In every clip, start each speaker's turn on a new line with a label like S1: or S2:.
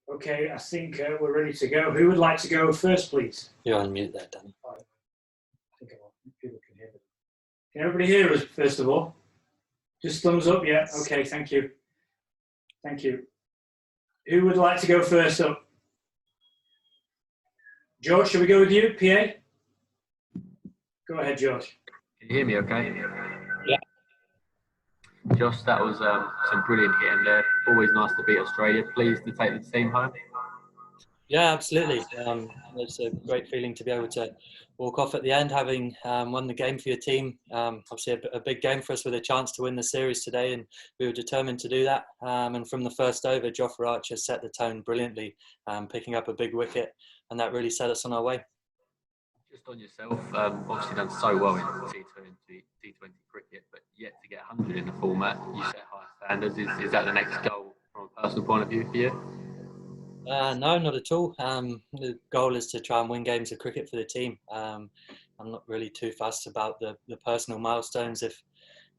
S1: Okay, I think we're ready to go. Who would like to go first, please?
S2: You're on mute there, Danny.
S1: I think people can hear me. Can everybody hear us, first of all? Just thumbs up, yeah? Okay, thank you. Thank you. Who would like to go first up? George, shall we go with you, PA? Go ahead, George.
S3: Can you hear me okay?
S2: Yeah.
S3: Josh, that was some brilliant hitting there. Always nice to beat Australia. Pleased to take the team home.
S2: Yeah, absolutely. It's a great feeling to be able to walk off at the end, having won the game for your team. Obviously, a big game for us with a chance to win the series today, and we were determined to do that. And from the first over, Jofra Archer set the tone brilliantly, picking up a big wicket, and that really set us on our way.
S3: Just on yourself, obviously done so well in T20 cricket, but yet to get 100 in the format, you set high standards. Is that the next goal from a personal point of view for you?
S2: No, not at all. The goal is to try and win games of cricket for the team. I'm not really too fussed about the personal milestones.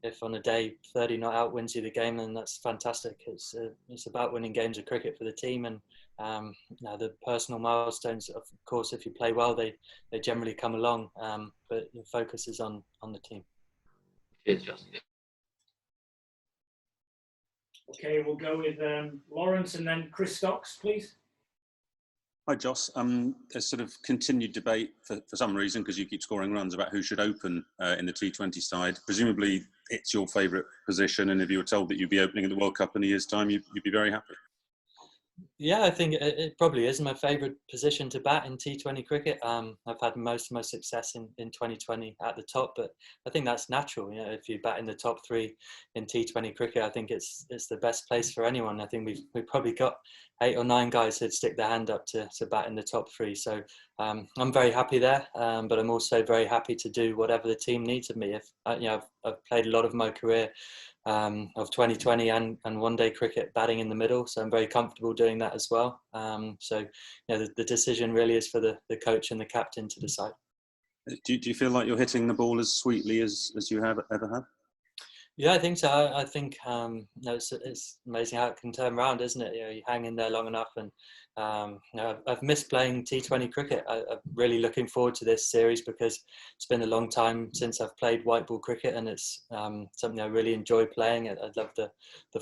S2: If on a day 30 not out wins you the game, then that's fantastic. It's about winning games of cricket for the team, and the personal milestones, of course, if you play well, they generally come along. But the focus is on the team.
S3: Cheers, Justin.
S1: Okay, we'll go with Lawrence and then Chris Stocks, please.
S4: Hi, Jos. There's sort of continued debate for some reason, because you keep scoring runs, about who should open in the T20 side. Presumably, it's your favourite position, and if you were told that you'd be opening in the World Cup in a year's time, you'd be very happy.
S2: Yeah, I think it probably is my favourite position to bat in T20 cricket. I've had most of my success in 2020 at the top, but I think that's natural. You know, if you bat in the top three in T20 cricket, I think it's the best place for anyone. I think we've probably got 8 or 9 guys who'd stick their hand up to bat in the top 3. So I'm very happy there, but I'm also very happy to do whatever the team needs of me. If I've played a lot of my career of 2020 and one-day cricket batting in the middle, so I'm very comfortable doing that as well. The decision really is for the coach and the captain to decide.
S4: Do you feel like you're hitting the ball as sweetly as you have ever have?
S2: Yeah, I think so. I think it's amazing how it can turn around, isn't it? You hang in there long enough, and I've missed playing T20 cricket. I'm really looking forward to this series, because it's been a long time since I've played white ball cricket, and it's something I really enjoy playing. I love the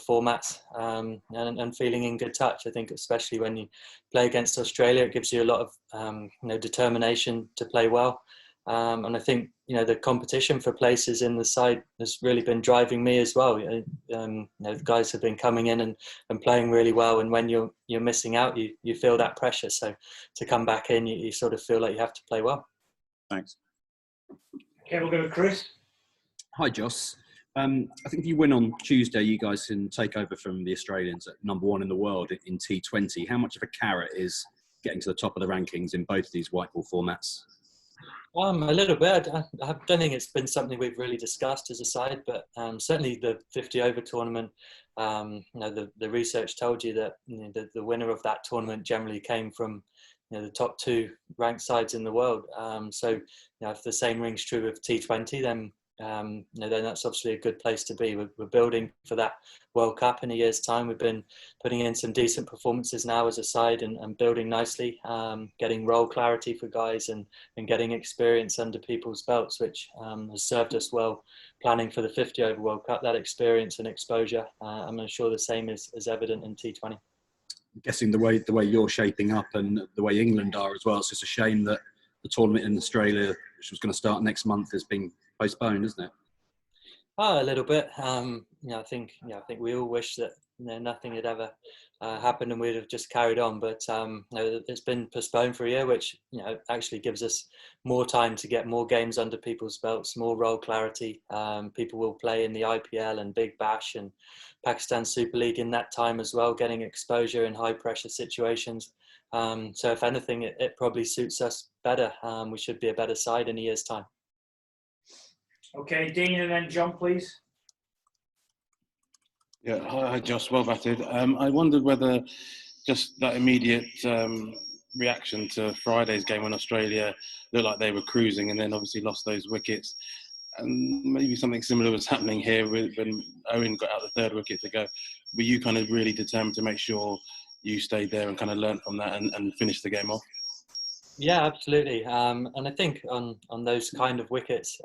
S2: formats and feeling in good touch. I think especially when you play against Australia, it gives you a lot of determination to play well. And I think the competition for places in the side has really been driving me as well. The guys have been coming in and playing really well, and when you're missing out, you feel that pressure. So to come back in, you sort of feel like you have to play well.
S4: Thanks.
S1: Okay, we'll go with Chris.
S5: Hi, Jos. I think if you win on Tuesday, you guys can take over from the Australians at #1 in the world in T20. How much of a carrot is getting to the top of the rankings in both these white ball formats?
S2: A little bit. I don't think it's been something we've really discussed as a side, but certainly the 50 over tournament, the research told you that the winner of that tournament generally came from the top 2 ranked sides in the world. If the same rings true of T20, then that's obviously a good place to be. We're building for that World Cup in a year's time. We've been putting in some decent performances now as a side and building nicely, getting role clarity for guys and getting experience under people's belts, which has served us well planning for the 50 over World Cup. That experience and exposure, I'm sure the same is evident in T20.
S5: I'm guessing the way you're shaping up and the way England are as well, it's just a shame that the tournament in Australia, which was going to start next month, has been postponed, isn't it?
S2: A little bit. I think we all wish that nothing had ever happened and we'd have just carried on. But it's been postponed for a year, which actually gives us more time to get more games under people's belts, more role clarity. People will play in the IPL and Big Bash and Pakistan Super League in that time as well, getting exposure in high pressure situations. So if anything, it probably suits us better. We should be a better side in a year's time.
S1: Okay, Dean and then John, please.
S6: Yeah, hi Jos, well batted. I wondered whether just that immediate reaction to Friday's game when Australia looked like they were cruising and then obviously lost those wickets, and maybe something similar was happening here when Owen got out the 3rd wicket to go. Were you kind of really determined to make sure you stayed there and kind of learnt from that and finished the game off?
S2: Yeah, absolutely. And I think on those kind of wickets,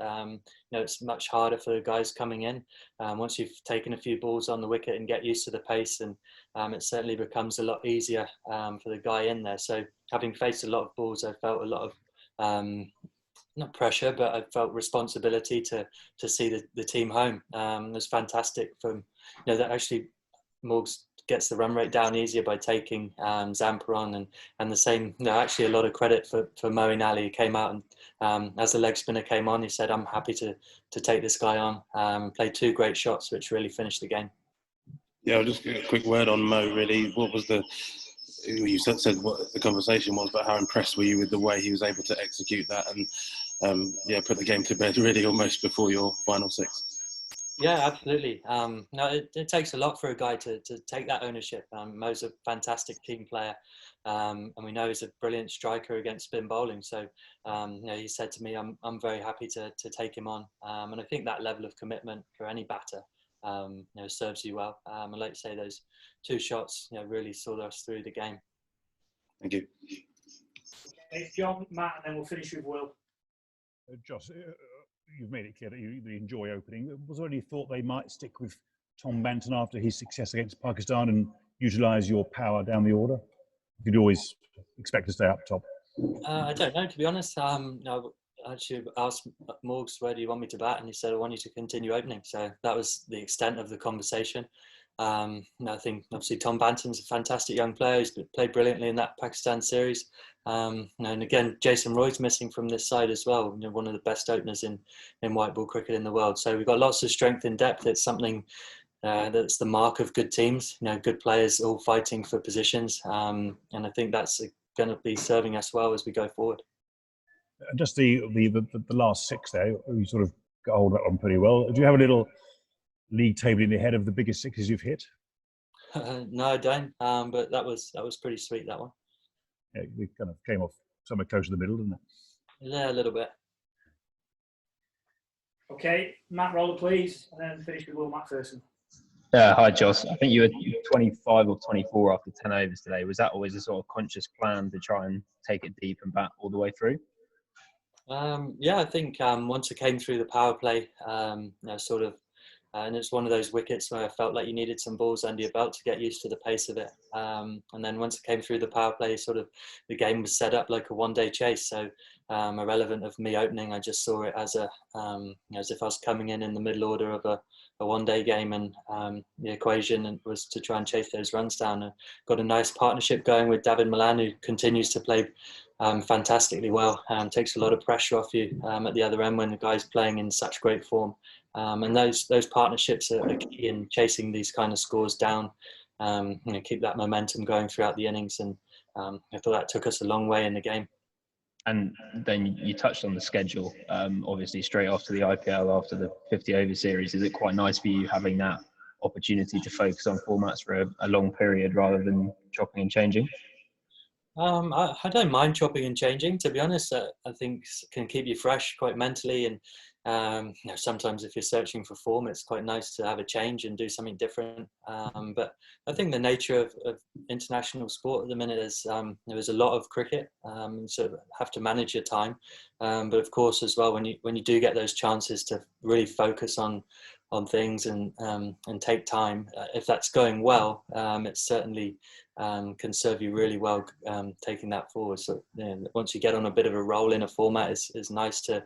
S2: it's much harder for the guys coming in. Once you've taken a few balls on the wicket and get used to the pace, and it certainly becomes a lot easier for the guy in there. So having faced a lot of balls, I felt a lot of not pressure, but I felt responsibility to see the team home. It was fantastic from that actually Morgs gets the run rate down easier by taking Zampa on, and the same. Actually, a lot of credit for Moeen Ali. He came out and as the leg spinner came on, he said, "I'm happy to take this guy on." Played 2 great shots, which really finished the game.
S6: Yeah, I'll just get a quick word on Mo. Really, what was you said what the conversation was, but how impressed were you with the way he was able to execute that and put the game to bed really almost before your final 6?
S2: Yeah, absolutely. It takes a lot for a guy to take that ownership. Mo's a fantastic team player, and we know he's a brilliant striker against spin bowling. So, he said to me, "I'm very happy to take him on," and I think that level of commitment for any batter, serves you well. And like you say, those 2 shots, really saw us through the game.
S6: Thank you.
S1: It's John, Matt, and then we'll finish with Will.
S7: Jos, you've made it clear that you enjoy opening. Was there any thought they might stick with Tom Banton after his success against Pakistan and utilise your power down the order? You'd always expect to stay up top.
S2: I don't know, to be honest. I actually asked Morgs, "Where do you want me to bat?" And he said, "I want you to continue opening." So that was the extent of the conversation. I think obviously Tom Banton's a fantastic young player. He's played brilliantly in that Pakistan series. And again, Jason Roy's missing from this side as well. One of the best openers in white ball cricket in the world. So we've got lots of strength in depth. It's something that's the mark of good teams. Good players all fighting for positions. And I think that's going to be serving us well as we go forward.
S7: Just the last 6 there, you sort of got hold of that one pretty well. Do you have a little league table in your head of the biggest 6s you've hit?
S2: No, I don't. But that was pretty sweet, that one.
S7: Yeah, we kind of came off somewhere close to the middle, didn't it?
S2: Yeah, a little bit.
S1: Okay, Matt Roller, please, and then finish with Will Macpherson.
S8: Hi, Jos. I think you were 25 or 24 after 10 overs today. Was that always a sort of conscious plan to try and take it deep and bat all the way through?
S2: I think once I came through the power play, and it's one of those wickets where I felt like you needed some balls under your belt to get used to the pace of it. And then once I came through the power play, sort of the game was set up like a 1-day chase. So irrelevant of me opening, I just saw it as as if I was coming in the middle order of a 1-day game, and the equation was to try and chase those runs down. And got a nice partnership going with David Malan, who continues to play fantastically well. Takes a lot of pressure off you at the other end when the guy's playing in such great form. And those partnerships are key in chasing these kind of scores down. Keep that momentum going throughout the innings, and I thought that took us a long way in the game.
S8: And then you touched on the schedule. Obviously, straight after the IPL, after the 50-over series, is it quite nice for you having that opportunity to focus on formats for a long period rather than chopping and changing?
S2: I don't mind chopping and changing, to be honest. I think can keep you fresh quite mentally, and sometimes if you're searching for form, it's quite nice to have a change and do something different. But I think the nature of international sport at the minute is there's a lot of cricket, so you have to manage your time. But of course, as well, when you do get those chances to really focus on things and take time, if that's going well, it certainly can serve you really well taking that forward. So once you get on a bit of a roll in a format, it's nice to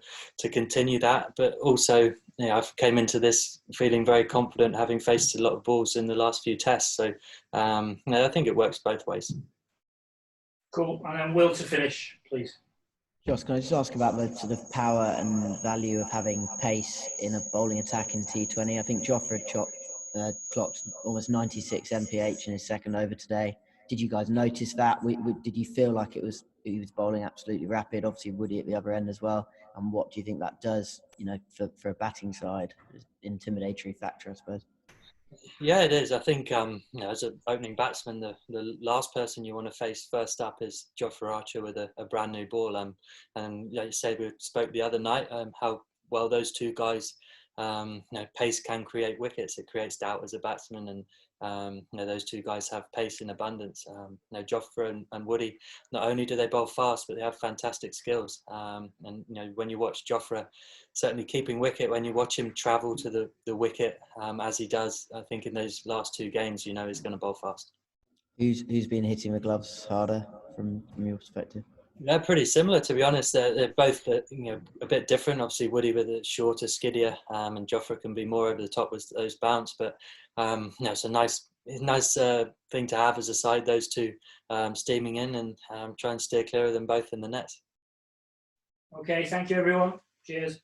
S2: continue that. But also, I came into this feeling very confident, having faced a lot of balls in the last few tests. So I think it works both ways.
S1: Cool. And then Will to finish, please.
S9: Jos, can I just ask about the sort of power and value of having pace in a bowling attack in T20? I think Jofra clocked almost 96 mph in his second over today. Did you guys notice that? Did you feel like he was bowling absolutely rapid? Obviously, Woody at the other end as well. And what do you think that does, for a batting side? Intimidatory factor, I suppose.
S2: Yeah, it is. I think as an opening batsman, the last person you want to face first up is Jofra Archer with a brand new ball. And like you said, we spoke the other night how well those two guys, pace can create wickets. It creates doubt as a batsman, those two guys have pace in abundance. Jofra and Woody, not only do they bowl fast, but they have fantastic skills. And when you watch Jofra certainly keeping wicket, when you watch him travel to the wicket as he does, I think in those last two games, he's going to bowl fast.
S9: Who's been hitting the gloves harder from your perspective?
S2: They're pretty similar, to be honest. They're both a bit different. Obviously, Woody with a shorter, skiddier, and Jofra can be more over the top with those bounce. But it's a nice thing to have as a side. Those two steaming in and try and steer clear of them both in the nets.
S1: Okay, thank you everyone. Cheers.